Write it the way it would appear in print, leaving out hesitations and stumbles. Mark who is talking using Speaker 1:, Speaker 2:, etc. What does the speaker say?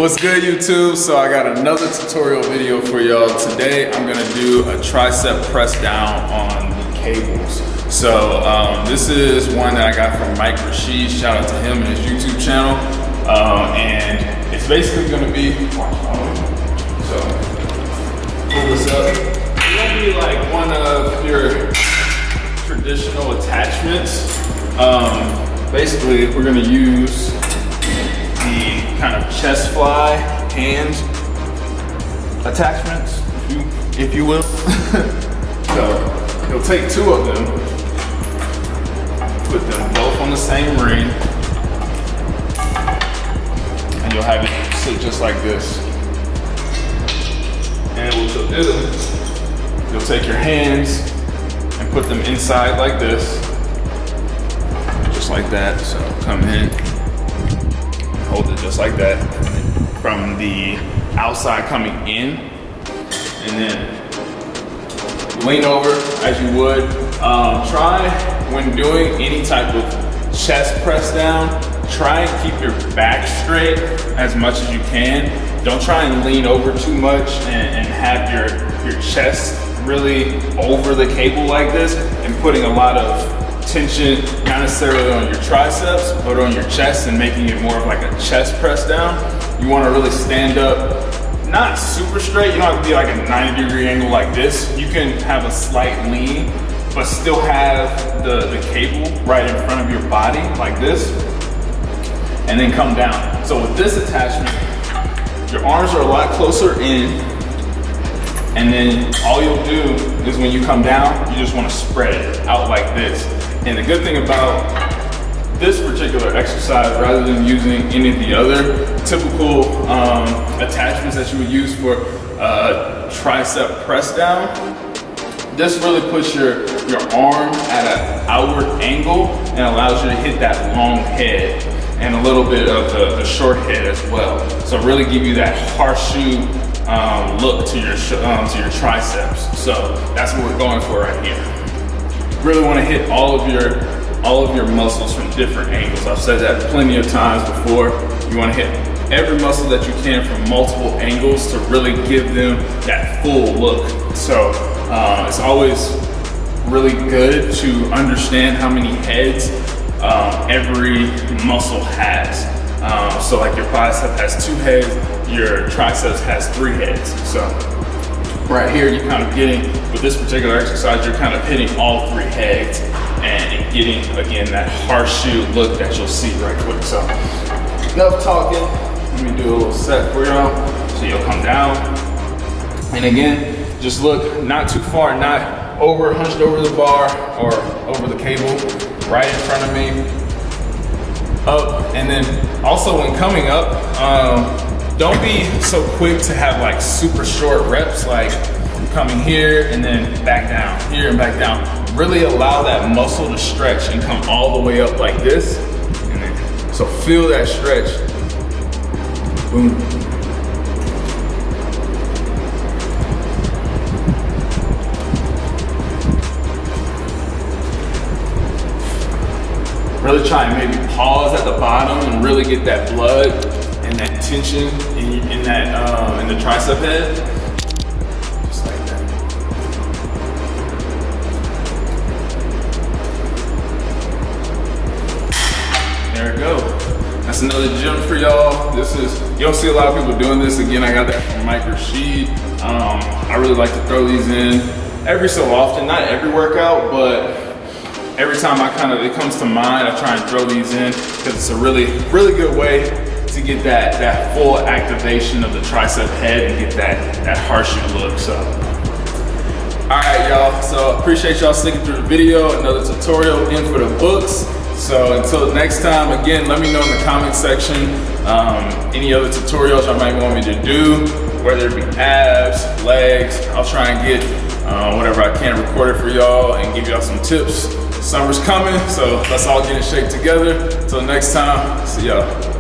Speaker 1: What's good, YouTube? So I got another tutorial video for y'all. Today I'm gonna do a tricep press down on the cables. So this is one that I got from Mike Rashid. Shout out to him and his YouTube channel. And it's basically gonna be, so pull this up. It's gonna be like one of your traditional attachments. Basically we're gonna use the kind of chest fly hand attachments, if you will. So you'll take two of them, put them both on the same ring, and you'll have it sit just like this. And what you'll do, you'll take your hands and put them inside like this, just like that. So come in, hold it just like that, from the outside coming in, and then lean over as you would. Try, when doing any type of chest press down, try and keep your back straight as much as you can. Don't try and lean over too much and have your chest really over the cable like this and putting a lot of tension, not necessarily on your triceps, but on your chest, and making it more of like a chest press down. You want to really stand up, not super straight. You don't have to be like a 90-degree angle like this. You can have a slight lean, but still have the cable right in front of your body like this, and then come down. So with this attachment, your arms are a lot closer in, and then all you'll do is when you come down, you just want to spread it out like this. And the good thing about this particular exercise, rather than using any of the other typical attachments that you would use for tricep press down, this really puts your arm at an outward angle and allows you to hit that long head and a little bit of the short head as well. So really give you that horseshoe look to your triceps. So that's what we're going for right here. Really want to hit all of your muscles from different angles. I've said that plenty of times before. You want to hit every muscle that you can from multiple angles to really give them that full look. So it's always really good to understand how many heads every muscle has. So like your bicep has 2 heads, your triceps has 3 heads. So right here, you're kind of getting, with this particular exercise, you're kind of hitting all 3 heads and getting, again, that horseshoe look that you'll see right quick. So enough talking, let me do a little set for y'all. So you'll come down, and again, just look not too far, not hunched over the bar or over the cable, right in front of me, up. And then also when coming up, don't be so quick to have like super short reps, like coming here and then back down, here and back down. Really allow that muscle to stretch and come all the way up like this. And then, so feel that stretch. Boom. Really try and maybe pause at the bottom and really get that blood and that tension in the tricep head, just like that. There we go. That's another gym for y'all. You don't see a lot of people doing this. Again, I got that from Mike Rashid. I really like to throw these in every so often, not every workout, but every time it comes to mind, I try and throw these in because it's a really, really good way to get that full activation of the tricep head and get that horseshoe look. So, all right, y'all. So appreciate y'all sticking through the video. Another tutorial in for the books. So until next time, again, let me know in the comment section any other tutorials y'all might want me to do, whether it be abs, legs. I'll try and get whatever I can record it for y'all and give y'all some tips. Summer's coming, so let's all get in shape together. Until next time, see y'all.